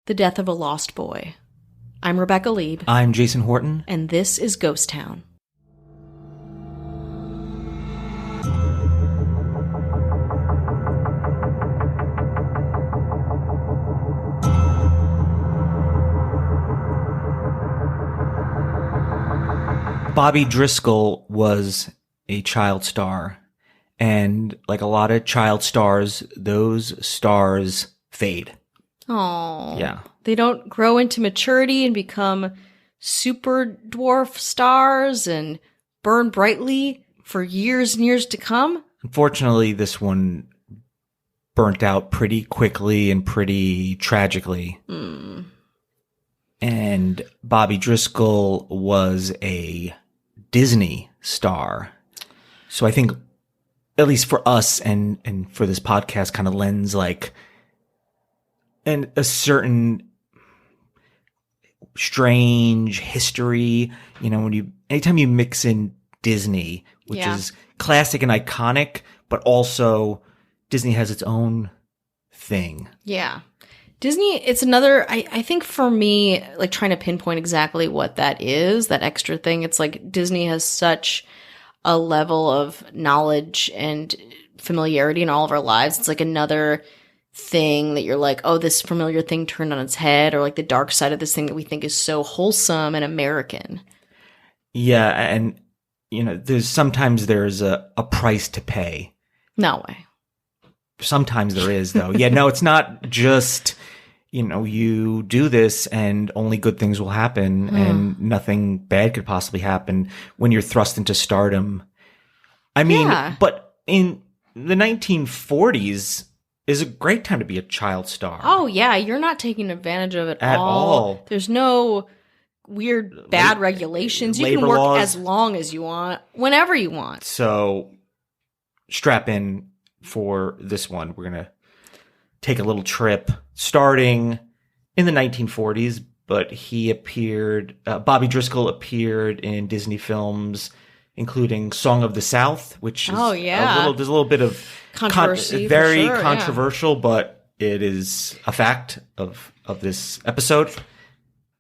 The Death of a Lost Boy. I'm Rebecca Lieb. I'm Jason Horton. And this is Ghost Town. Bobby Driscoll was a child star. And like a lot of child stars, those stars fade. Oh, yeah. They don't grow into maturity and become super dwarf stars and burn brightly for years and years to come. Unfortunately, this one burnt out pretty quickly and pretty tragically. And Bobby Driscoll was a Disney star. So I think, at least for us and for this podcast, kind of lends like a certain strange history, you know, anytime you mix in Disney, which is classic and iconic, but also Disney has its own thing. Yeah. Disney, it's another, I think for me, like trying to pinpoint exactly what that is, that extra thing, it's like Disney has such a level of knowledge and familiarity in all of our lives. It's like another thing that you're like, oh, this familiar thing turned on its head, or like the dark side of this thing that we think is so wholesome and American. Yeah, and you know, sometimes there's a price to pay. No way. Sometimes there is, though. Yeah, no, it's not just, you know, you do this and only good things will happen and nothing bad could possibly happen when you're thrust into stardom. I mean, but in the 1940s is a great time to be a child star. Oh, yeah. You're not taking advantage of it at all. There's no weird bad regulations. You can work laws. as long as you want, whenever you want. So strap in for this one. We're going to take a little trip starting in the 1940s, but Bobby Driscoll appeared in Disney films, including Song of the South, which is there's a little bit of controversy, very controversial, but it is a fact of this episode.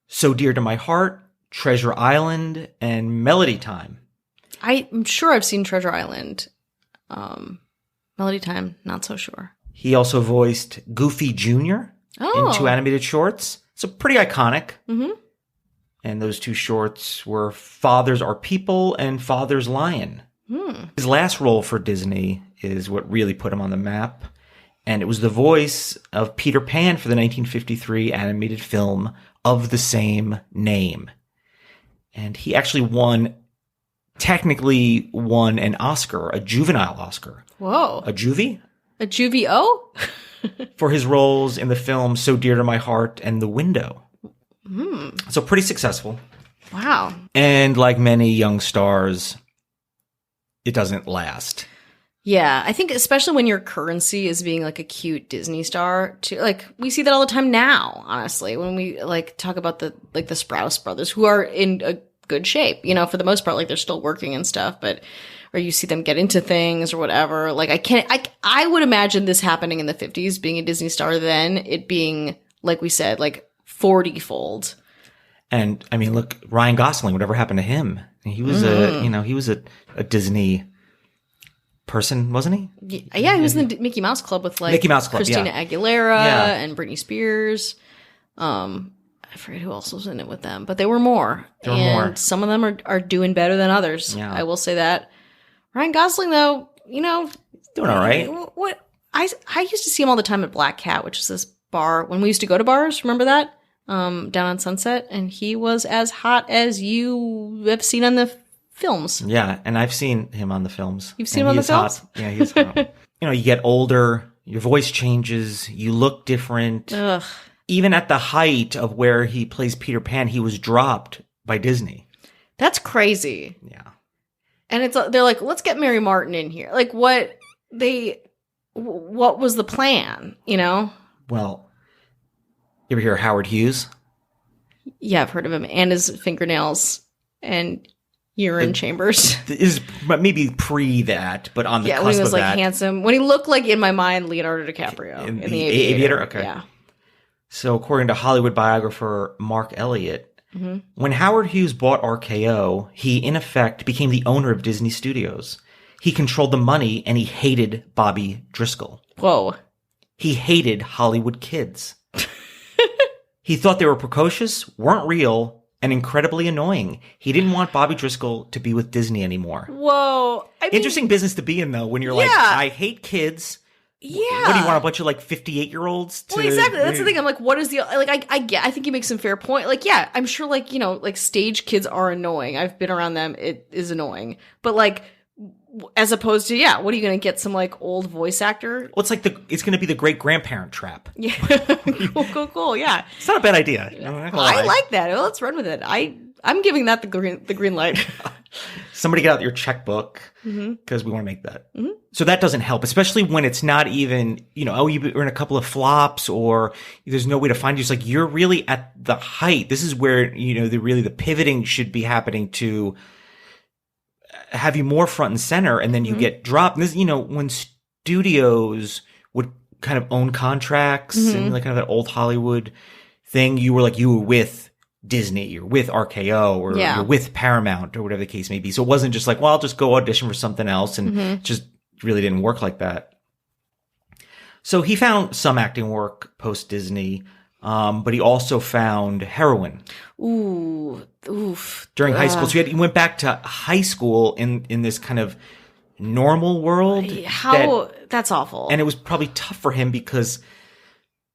So Dear to My Heart, Treasure Island, and Melody Time. I'm sure I've seen Treasure Island. Melody Time, not so sure. He also voiced Goofy Jr. in 2 animated shorts. So pretty iconic. Mm-hmm. And those 2 shorts were Fathers Are People and Father's Lion. His last role for Disney is what really put him on the map. And it was the voice of Peter Pan for the 1953 animated film of the same name. And he actually technically won an Oscar, a juvenile Oscar. Whoa. A juvie? A juvie-o? For his roles in the film So Dear to My Heart and The Window. So pretty successful. Wow. And like many young stars, it doesn't last. Yeah, I think especially when your currency is being like a cute Disney star, too. Like we see that all the time now, honestly, when we like talk about the Sprouse brothers, who are in a good shape, you know, for the most part, like they're still working and stuff, but or you see them get into things or whatever. Like I would imagine this happening in the 50s, being a Disney star, then it being, like we said, like 40-fold. And I mean, look, Ryan Gosling, whatever happened to him? He was he was a Disney person, wasn't he? Yeah, he was in the Mickey Mouse Club with like Mickey Mouse Club, Christina Aguilera and Britney Spears. I forget who else was in it with them, but there were more. Some of them are doing better than others. Yeah. I will say that. Ryan Gosling, though, you know, doing all right. What I used to see him all the time at Black Cat, which is this bar when we used to go to bars. Remember that? Down on Sunset, and he was as hot as you have seen on the films. Yeah, and I've seen him on the films. You've seen him on the films? Hot. Yeah, he's hot. You know, you get older, your voice changes, you look different. Ugh. Even at the height of where he plays Peter Pan, he was dropped by Disney. That's crazy. Yeah. And they're like, let's get Mary Martin in here. Like, what was the plan, you know? Well, you ever hear of Howard Hughes? Yeah, I've heard of him. And his fingernails and urine chambers. Is maybe pre that, but on the cusp of that. Yeah, when he was like handsome. When he looked like, in my mind, Leonardo DiCaprio in The Aviator. Okay. Yeah. So according to Hollywood biographer Mark Elliott, when Howard Hughes bought RKO, he in effect became the owner of Disney Studios. He controlled the money and he hated Bobby Driscoll. Whoa. He hated Hollywood kids. He thought they were precocious, weren't real, and incredibly annoying. He didn't want Bobby Driscoll to be with Disney anymore. Whoa. Interesting business to be in, though, when you're like, I hate kids. Yeah. What do you want, a bunch of like 58-year-olds to... Well, exactly. That's the thing. I'm like, what is the... Like, I think he makes some fair point. Like, yeah, I'm sure, like, you know, like stage kids are annoying. I've been around them. It is annoying. But like... As opposed to, what are you going to get, some like old voice actor? Well, it's going to be the great grandparent trap. Yeah. Cool. Yeah. It's not a bad idea. I like that. Well, let's run with it. I'm giving that the green light. Somebody get out your checkbook because we want to make that. Mm-hmm. So that doesn't help, especially when it's not even, you know, you're in a couple of flops or there's no way to find you. It's like, you're really at the height. This is where, you know, the pivoting should be happening to have you more front and center, and then you get dropped. And this, you know, when studios would kind of own contracts and like kind of that old Hollywood thing, you were with Disney, you're with RKO, or you're with Paramount, or whatever the case may be. So it wasn't just like, well, I'll just go audition for something else, and it just really didn't work like that. So he found some acting work post Disney, but he also found heroin. During high school. So he went back to high school in this kind of normal world. That's awful. And it was probably tough for him because,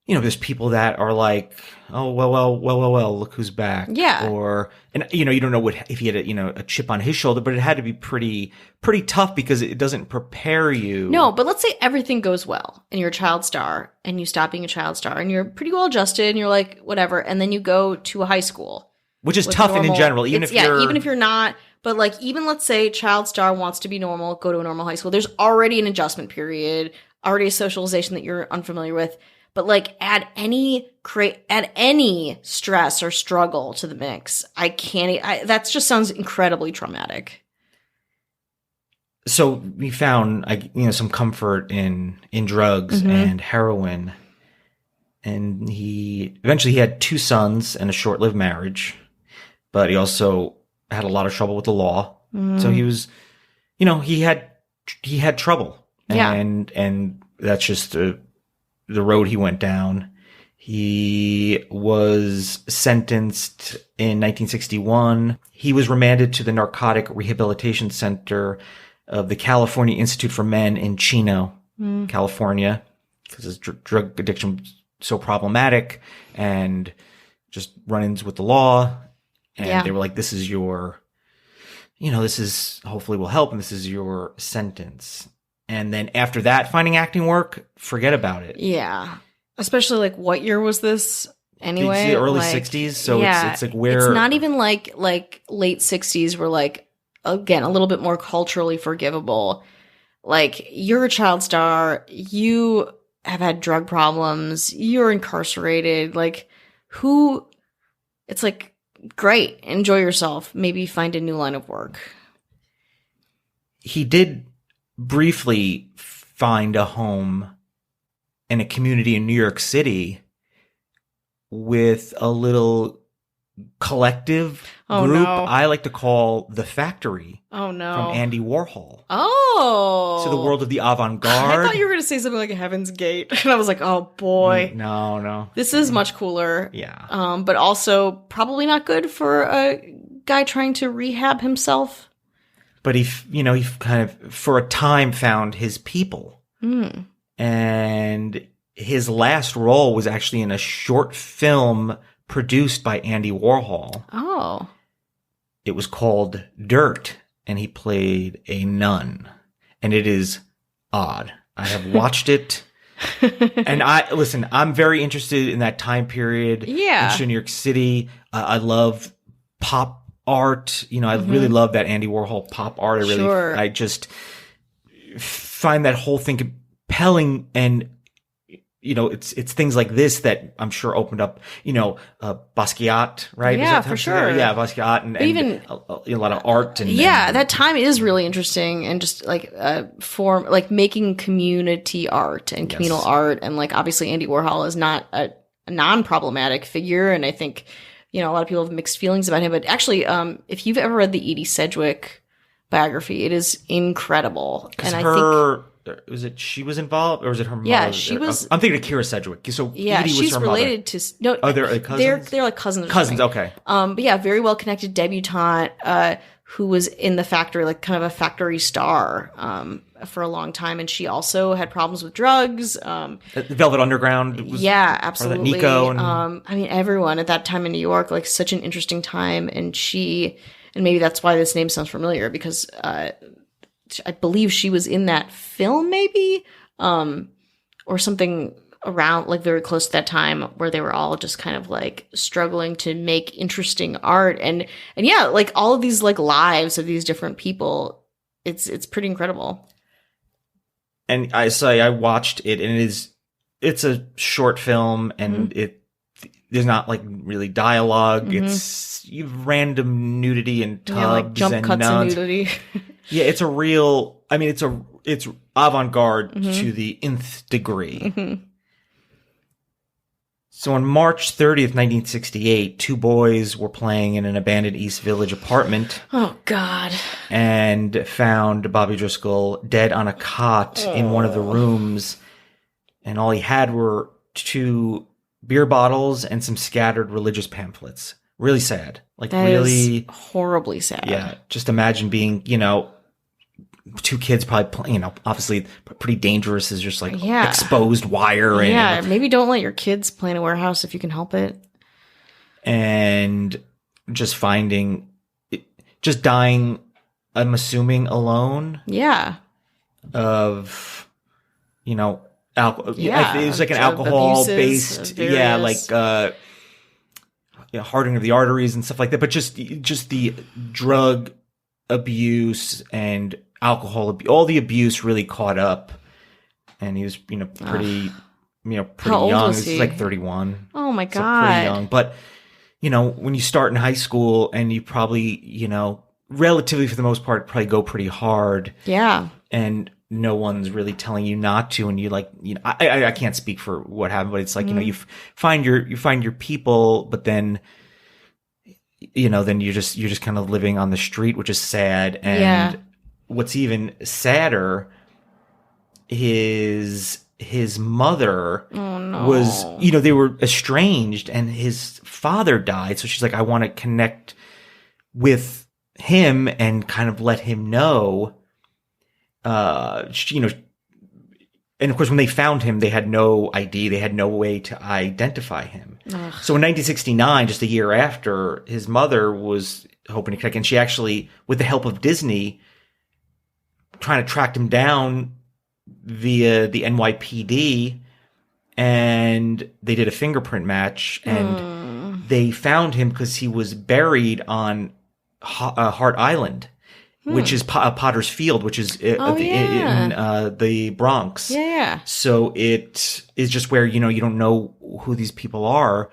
you know, there's people that are like, oh, well, look who's back. Yeah. And you know, you don't know if he had a chip on his shoulder, but it had to be pretty tough because it doesn't prepare you. No, but let's say everything goes well and you're a child star and you stop being a child star and you're pretty well adjusted and you're like, whatever. And then you go to a high school. Which is tough and in general, even if you're not, but like, even let's say child star wants to be normal, go to a normal high school. There's already an adjustment period, already a socialization that you're unfamiliar with. But like, add any stress or struggle to the mix. That just sounds incredibly traumatic. So we found, some comfort in drugs and heroin. And he had 2 sons and a short-lived marriage, but he also had a lot of trouble with the law. So he was, he had trouble, and that's just the road he went down. He was sentenced in 1961. He was remanded to the Narcotic Rehabilitation Center of the California Institute for Men in Chino, California, because his drug addiction was so problematic and just run-ins with the law. And they were like, this is hopefully will help, and this is your sentence. And then after that, finding acting work, forget about it. Yeah. Especially like, what year was this anyway? It's the early 60s. So it's like where... It's not even like late 60s where like, again, a little bit more culturally forgivable. Like, you're a child star. You have had drug problems. You're incarcerated. Like, it's like, great. Enjoy yourself. Maybe find a new line of work. He did briefly find a home in a community in New York City with a little collective group I like to call The Factory. Oh, no. From Andy Warhol. Oh. So the world of the avant-garde. I thought you were going to say something like Heaven's Gate. And I was like, oh, boy. No. This is much cooler. Yeah. But also probably not good for a guy trying to rehab himself. But he kind of, for a time, found his people. And his last role was actually in a short film produced by Andy Warhol. Oh. It was called Dirt, and he played a nun. And it is odd. I have watched it. And I'm very interested in that time period. Yeah. In New York City. I love pop art. I really love that Andy Warhol pop art. I just find that whole thing compelling, and it's things like this that I'm sure opened up, Basquiat, right? Yeah, for sure. Yeah, Basquiat, and even a lot of art. And that time is really interesting, and just like making community art and communal art, and like obviously Andy Warhol is not a non-problematic figure. And I think, a lot of people have mixed feelings about him. But actually, if you've ever read the Edie Sedgwick biography, it is incredible. And I think... Was it she was involved, or was it her mother? Yeah, she was. I'm thinking of Kira Sedgwick. So yeah, Edie was she's her related mother. to. No, oh, they're like cousins. They're like cousins. Cousins, okay. But yeah, very well connected debutante who was in the factory, like kind of a factory star for a long time, and she also had problems with drugs. Velvet Underground. Was absolutely. Nico. And... everyone at that time in New York, like such an interesting time, and maybe that's why this name sounds familiar because. I believe she was in that film maybe, or something around like very close to that time where they were all just kind of like struggling to make interesting art. And yeah, like all of these like lives of these different people, it's pretty incredible. And I watched it, and it's a short film, and there's not like really dialogue. It's random nudity and tubs like jump and cuts nuns. and nudity. Yeah, it's a real. I mean, it's avant-garde to the nth degree. So on March 30th, 1968, two boys were playing in an abandoned East Village apartment. Oh God! And found Bobby Driscoll dead on a cot in one of the rooms, and all he had were 2 beer bottles and some scattered religious pamphlets. Really sad. Like that really is horribly sad. Yeah. Just imagine being, 2 kids probably, obviously pretty dangerous is just like exposed wire. And, maybe don't let your kids play in a warehouse if you can help it. And just dying, I'm assuming, alone. Yeah. Of, alcohol. Yeah. It was like an alcohol-based, hardening of the arteries and stuff like that. But just the drug abuse and alcohol, all the abuse really caught up, and he was, pretty How young. old was he? He's like 31. Oh my God. So pretty young. But, when you start in high school and you probably, relatively for the most part, probably go pretty hard. Yeah. And no one's really telling you not to. And you like, I can't speak for what happened, but it's like, you find your people, but then, then you're just kind of living on the street, which is sad. And what's even sadder is his mother was, they were estranged, and his father died. So she's like, I want to connect with him and kind of let him know, and of course, when they found him, they had no ID. They had no way to identify him. Ugh. So in 1969, just a year after, his mother was hoping to connect, and she actually, with the help of Disney, trying to track him down via the NYPD, and they did a fingerprint match, and they found him because he was buried on Hart Island, which is Potter's Field, which is in the Bronx. Yeah. So it is just where, you don't know who these people are.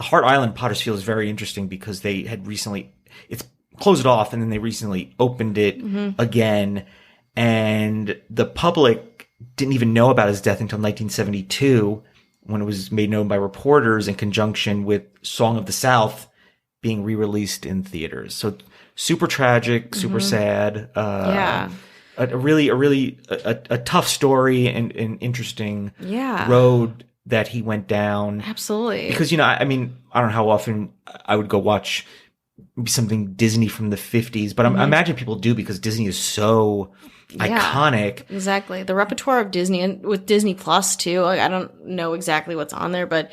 Hart Island, Potter's Field is very interesting because they had recently, it's closed it off, and then they recently opened it again. And the public didn't even know about his death until 1972, when it was made known by reporters in conjunction with Song of the South being re-released in theaters. So super tragic, super sad. A really tough story and interesting road that he went down. Absolutely. Because, I don't know how often I would go watch something Disney from the 50s, but I imagine people do because Disney is so iconic. Exactly. The repertoire of Disney, and with Disney Plus too. Like, I don't know exactly what's on there, but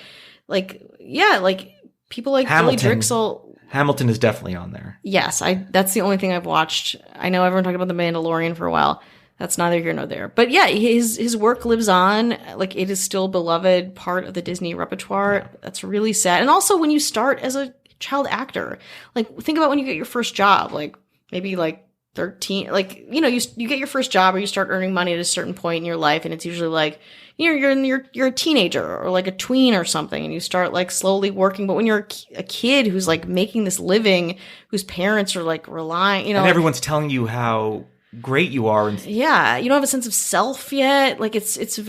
people like Billy Drixel. Hamilton is definitely on there. Yes, that's the only thing I've watched. I know everyone talked about The Mandalorian for a while. That's neither here nor there. But yeah, his work lives on. Like, it is still a beloved part of the Disney repertoire. Yeah. That's really sad. And also, when you start as a child actor, like, think about when you get your first job, like maybe like 13, like, you get your first job, or you start earning money at a certain point in your life, and it's usually like, you're a teenager or like a tween or something, and you start like slowly working. But when you're a kid who's like making this living, whose parents are like relying, and everyone's telling you how great you are, and you don't have a sense of self yet. Like, it's a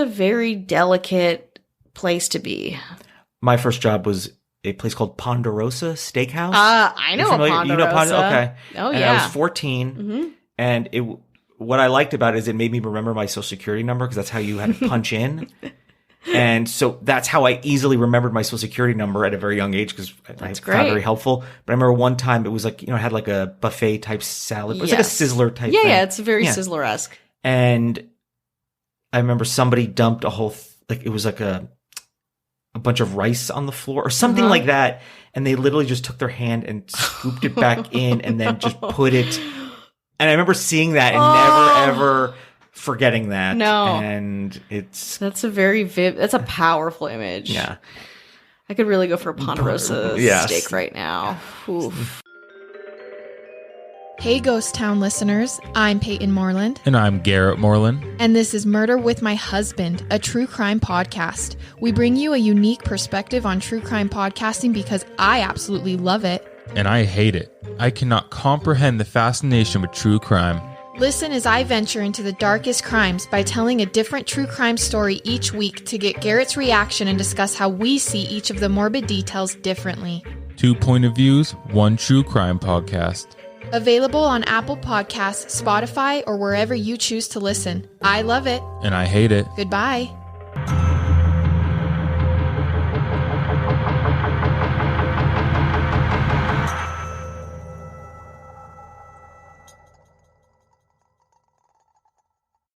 very delicate place to be. My first job was a place called Ponderosa Steakhouse. I know a Ponderosa. You know Ponderosa? Okay. Oh, and yeah. I was 14, and what I liked about it is it made me remember my social security number because that's how you had to punch in. And so that's how I easily remembered my social security number at a very young age because I found it very helpful. But I remember one time it was like, it had like a buffet type salad. It was like a Sizzler type thing. Yeah, it's very Sizzler-esque. And I remember somebody dumped a whole, it was like a bunch of rice on the floor or something like that. And they literally just took their hand and scooped it back in and then just put it. And I remember seeing that and never, ever forgetting that. No. And that's a very that's a powerful image. Yeah. I could really go for a Ponderosa steak right now. Oof. Hey, Ghost Town listeners. I'm Peyton Moreland. And I'm Garrett Moreland. And this is Murder with My Husband, a true crime podcast. We bring you a unique perspective on true crime podcasting because I absolutely love it. And I hate it. I cannot comprehend the fascination with true crime. Listen as I venture into the darkest crimes by telling a different true crime story each week to get Garrett's reaction and discuss how we see each of the morbid details differently. 2 point of views, 1 true crime podcast. Available on Apple Podcasts, Spotify, or wherever you choose to listen. I love it. And I hate it. Goodbye.